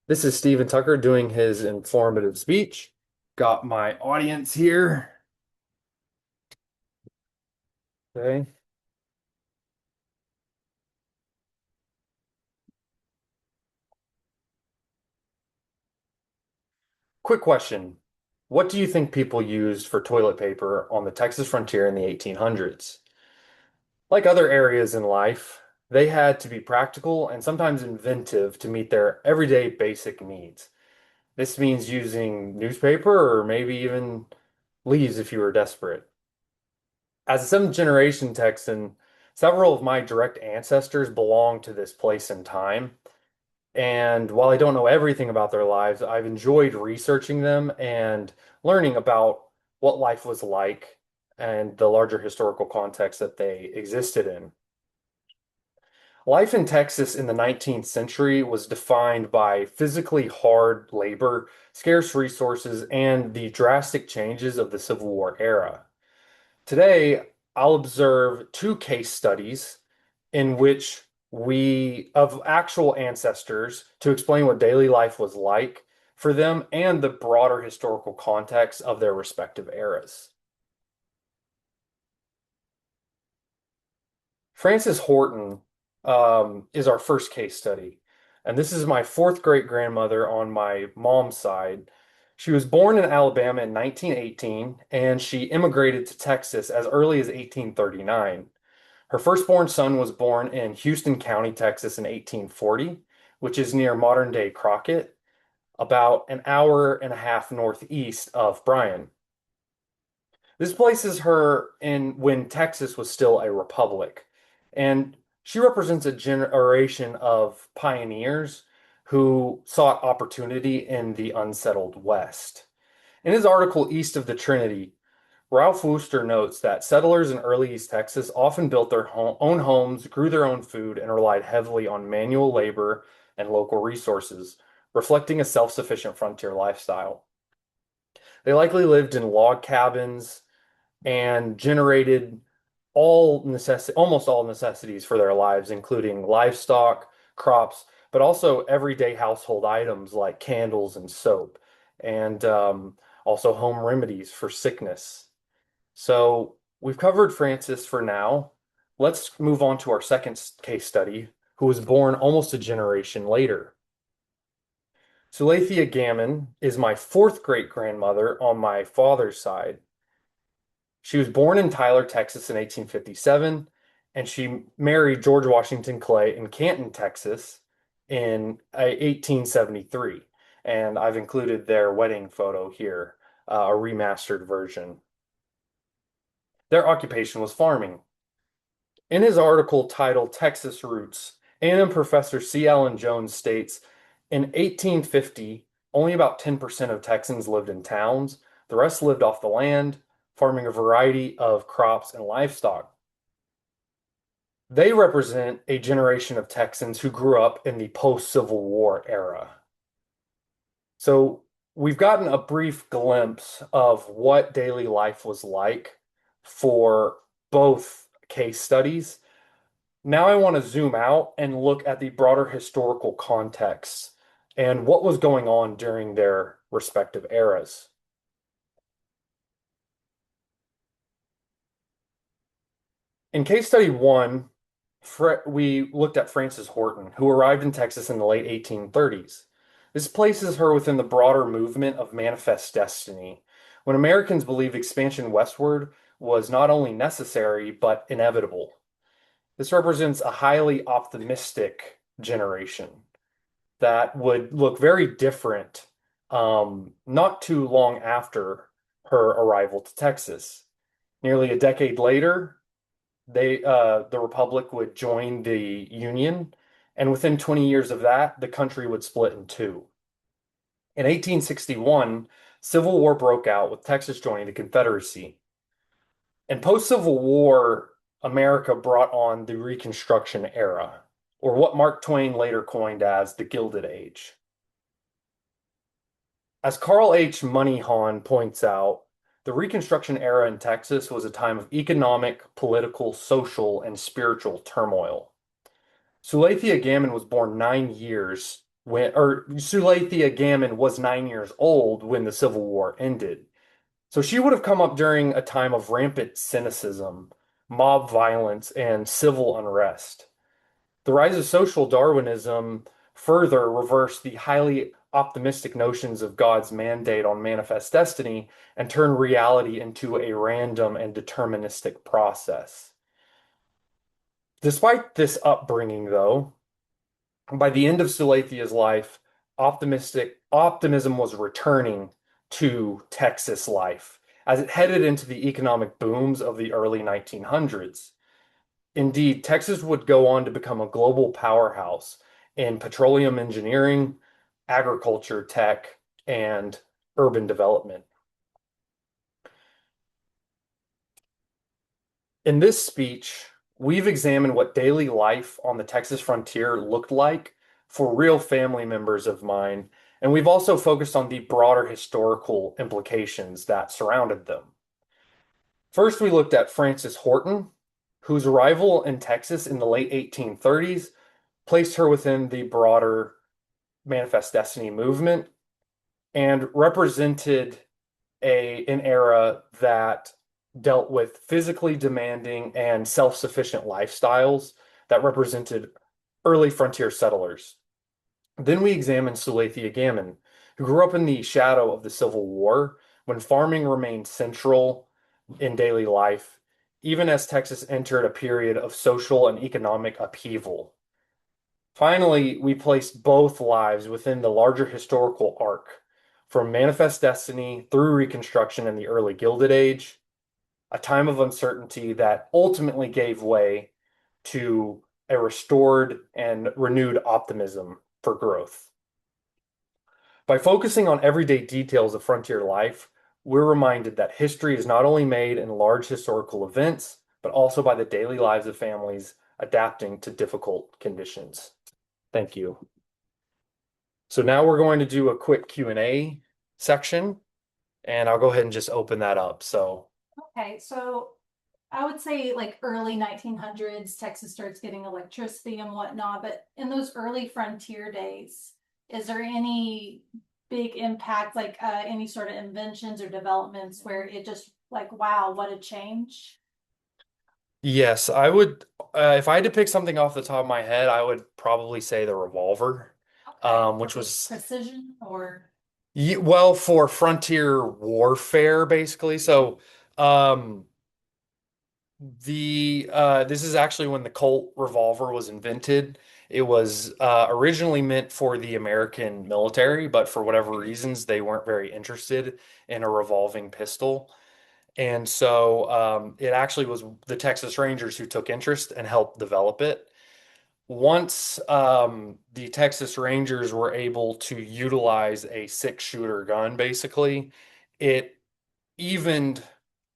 This is Stephen Tucker doing his informative speech. Got my audience here. Okay. Quick question. What do you think people used for toilet paper on the Texas frontier in the 1800s? Like other areas in life, they had to be practical and sometimes inventive to meet their everyday basic needs. This means using newspaper or maybe even leaves if you were desperate. As a seventh generation Texan, several of my direct ancestors belong to this place and time. And while I don't know everything about their lives, I've enjoyed researching them and learning about what life was like and the larger historical context that they existed in. Life in Texas in the 19th century was defined by physically hard labor, scarce resources, and the drastic changes of the Civil War era. Today, I'll observe two case studies in which of actual ancestors to explain what daily life was like for them and the broader historical context of their respective eras. Frances Horton is our first case study, and this is my fourth great grandmother on my mom's side. She was born in Alabama in 1918, and she immigrated to Texas as early as 1839. Her firstborn son was born in Houston County, Texas in 1840, which is near modern-day Crockett, about an hour and a half northeast of Bryan. This places her in when Texas was still a republic, and she represents a generation of pioneers who sought opportunity in the unsettled West. In his article, East of the Trinity, Ralph Wooster notes that settlers in early East Texas often built their own homes, grew their own food, and relied heavily on manual labor and local resources, reflecting a self-sufficient frontier lifestyle. They likely lived in log cabins and generated almost all necessities for their lives, including livestock, crops, but also everyday household items like candles and soap, and also home remedies for sickness. So we've covered Francis for now. Let's move on to our second case study, who was born almost a generation later. Sulathea Gammon is my fourth great grandmother on my father's side. She was born in Tyler, Texas in 1857, and she married George Washington Clay in Canton, Texas in 1873. And I've included their wedding photo here, a remastered version. Their occupation was farming. In his article titled Texas Roots, A&M professor C. Allen Jones states, in 1850, only about 10% of Texans lived in towns. The rest lived off the land, farming a variety of crops and livestock. They represent a generation of Texans who grew up in the post-Civil War era. So we've gotten a brief glimpse of what daily life was like for both case studies. Now I want to zoom out and look at the broader historical context and what was going on during their respective eras. In case study one, we looked at Frances Horton, who arrived in Texas in the late 1830s. This places her within the broader movement of manifest destiny, when Americans believed expansion westward was not only necessary but inevitable. This represents a highly optimistic generation that would look very different not too long after her arrival to Texas. Nearly a decade later, the Republic would join the Union, and within 20 years of that, the country would split in two. In 1861, Civil War broke out with Texas joining the Confederacy. And post-Civil War, America brought on the Reconstruction era, or what Mark Twain later coined as the Gilded Age. As Carl H. Moneyhon points out, the Reconstruction era in Texas was a time of economic, political, social, and spiritual turmoil. Suleithia Gammon was born 9 years when, or Suleithia Gammon was 9 years old when the Civil War ended. So she would have come up during a time of rampant cynicism, mob violence, and civil unrest. The rise of social Darwinism further reversed the highly optimistic notions of God's mandate on manifest destiny and turned reality into a random and deterministic process. Despite this upbringing, though, by the end of Salathia's life, optimism was returning to Texas life as it headed into the economic booms of the early 1900s. Indeed, Texas would go on to become a global powerhouse in petroleum engineering, agriculture, tech, and urban development. In this speech, we've examined what daily life on the Texas frontier looked like for real family members of mine, and we've also focused on the broader historical implications that surrounded them. First, we looked at Frances Horton, whose arrival in Texas in the late 1830s placed her within the broader Manifest Destiny movement and represented an era that dealt with physically demanding and self-sufficient lifestyles that represented early frontier settlers. Then we examined Suleithia Gammon, who grew up in the shadow of the Civil War when farming remained central in daily life, even as Texas entered a period of social and economic upheaval. Finally, we placed both lives within the larger historical arc, from Manifest Destiny through Reconstruction in the early Gilded Age, a time of uncertainty that ultimately gave way to a restored and renewed optimism for growth. By focusing on everyday details of frontier life, we're reminded that history is not only made in large historical events, but also by the daily lives of families adapting to difficult conditions. Thank you. So now we're going to do a quick Q&A section, and I'll go ahead and just open that up. So, Okay, so I would say like early 1900s, Texas starts getting electricity and whatnot, but in those early frontier days, is there any big impact, like any sort of inventions or developments where it just like, wow, what a change? yes, I would, if I had to pick something off the top of my head, I would probably say the revolver, Okay, for which was, precision or well, for frontier warfare, basically. So, um, this is actually when the Colt revolver was invented. It was originally meant for the American military, but for whatever reasons, they weren't very interested in a revolving pistol. And so it actually was the Texas Rangers who took interest and helped develop it. Once the Texas Rangers were able to utilize a six-shooter gun, basically, it evened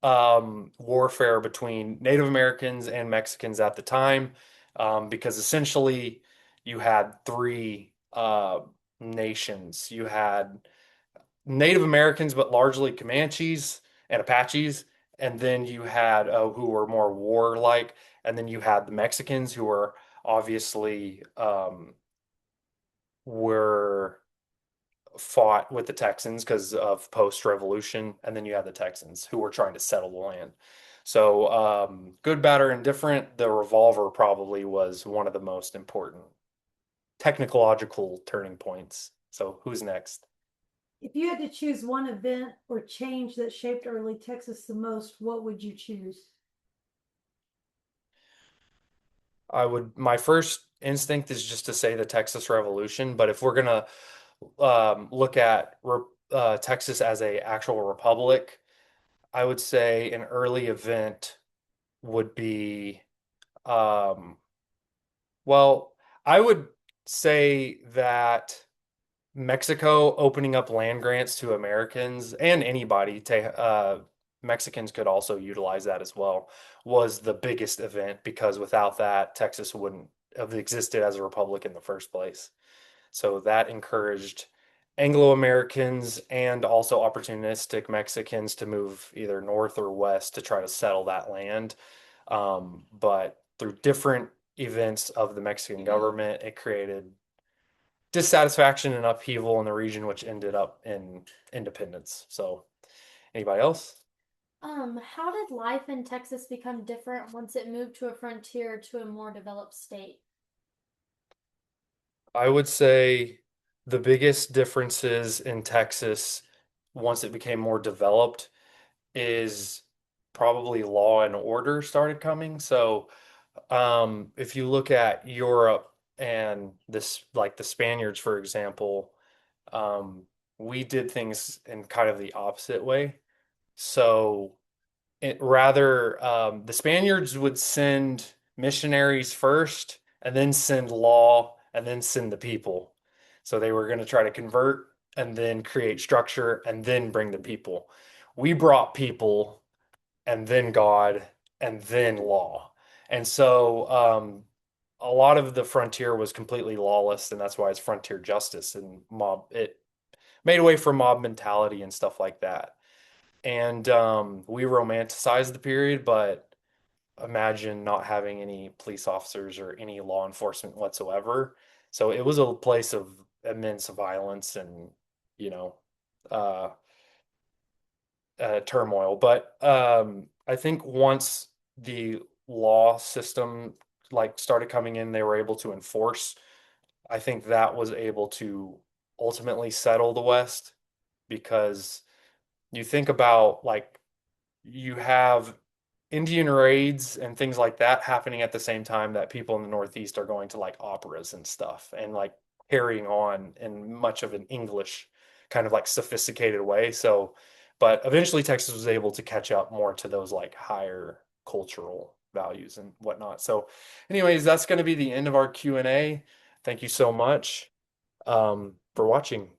warfare between Native Americans and Mexicans at the time, because essentially you had three nations. You had Native Americans, but largely Comanches and Apaches, and then you had who were more warlike, and then you had the Mexicans who were obviously were fought with the Texans because of post-revolution, and then you had the Texans who were trying to settle the land. So, good, bad, or indifferent, the revolver probably was one of the most important technological turning points. So, who's next? If you had to choose one event or change that shaped early Texas the most, what would you choose? My first instinct is just to say the Texas Revolution, but if we're gonna look at Texas as a actual republic, I would say an early event would be um, well, I would say that Mexico opening up land grants to Americans and anybody to Mexicans could also utilize that as well was the biggest event because without that, Texas wouldn't have existed as a republic in the first place. So that encouraged Anglo-Americans and also opportunistic Mexicans to move either north or west to try to settle that land. But through different events of the Mexican government. It created dissatisfaction and upheaval in the region, which ended up in independence. So, anybody else? How did life in Texas become different once it moved to a frontier to a more developed state? I would say the biggest differences in Texas once it became more developed is probably law and order started coming. So, if you look at Europe and this, like the Spaniards, for example, um, we did things in kind of the opposite way. So, the Spaniards would send missionaries first, and then send law, and then send the people. So they were going to try to convert and then create structure and then bring the people. We brought people and then God and then law. And so a lot of the frontier was completely lawless, and that's why it's frontier justice and mob. It made away from mob mentality and stuff like that. And we romanticized the period, but imagine not having any police officers or any law enforcement whatsoever. So it was a place of immense violence and, you know, uh, turmoil. But I think once the law system like started coming in, they were able to enforce. I think that was able to ultimately settle the West because you think about like you have Indian raids and things like that happening at the same time that people in the Northeast are going to like operas and stuff and like carrying on in much of an English kind of like sophisticated way. So, but eventually Texas was able to catch up more to those like higher cultural values and whatnot. So, anyways, that's going to be the end of our Q&A. Thank you so much for watching.